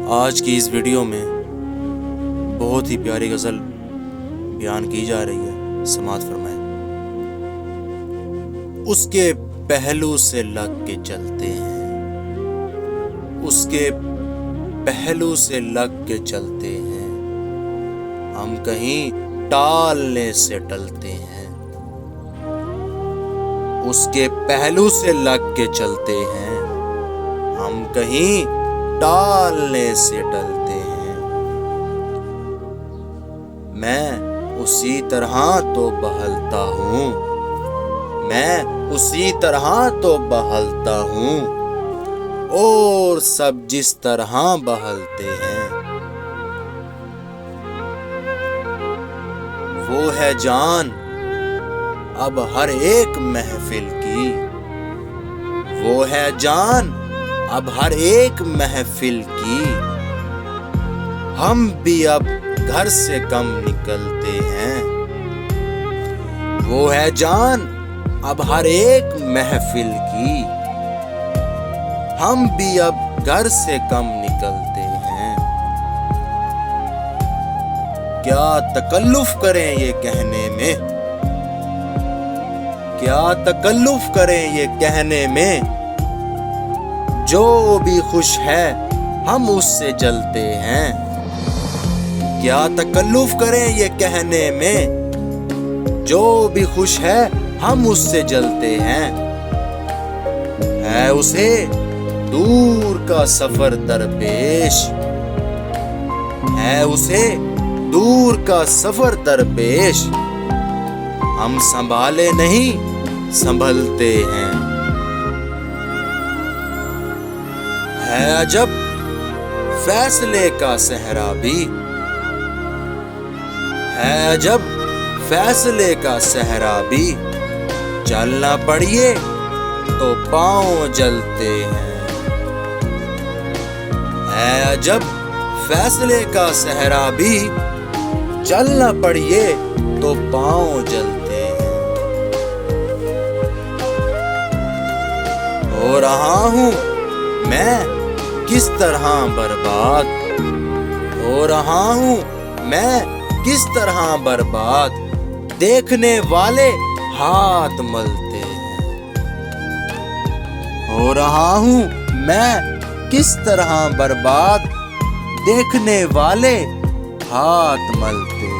आज की इस वीडियो में बहुत ही प्यारी गज़ल बयान की जा रही है, समाअत फरमाएं। उसके पहलू से लग के चलते हैं, उसके पहलू से लग के चलते हैं, हम कहीं टालने से टलते हैं। उसके पहलू से लग के चलते हैं, हम कहीं टालने से टलते हैं। मैं उसी तरह तो बहलता हूँ, मैं उसी तरह तो बहलता हूँ, और सब जिस तरह बहलते हैं। वो है जान अब हर एक महफिल की, वो है जान अब हर एक महफिल की। हम भी अब घर से कम निकलते हैं। वो है जान अब हर एक महफिल की, हम भी अब घर से कम निकलते हैं। क्या तकल्लुफ करें ये कहने में, क्या तकल्लुफ करें ये कहने में, जो भी खुश है हम उससे जलते हैं। क्या तकल्लुफ करें ये कहने में, जो भी खुश है हम उससे जलते हैं। है उसे दूर का सफर दरपेश, है उसे दूर का सफर दरपेश, हम संभाले नहीं संभलते हैं। है अजब फैसले का सहरा भी, है अजब फैसले का सहरा भी, चलना पड़िए तो पांव जलते हैं। है अजब फैसले का सहरा भी, चलना पड़िए तो पांव जलते हैं। हो रहा हूँ मैं किस तरह बर्बाद, हो रहा हूँ मैं किस तरह बर्बाद, देखने वाले हाथ मलते हैं। हो रहा हूँ मैं किस तरह बर्बाद, देखने वाले हाथ मलते हैं।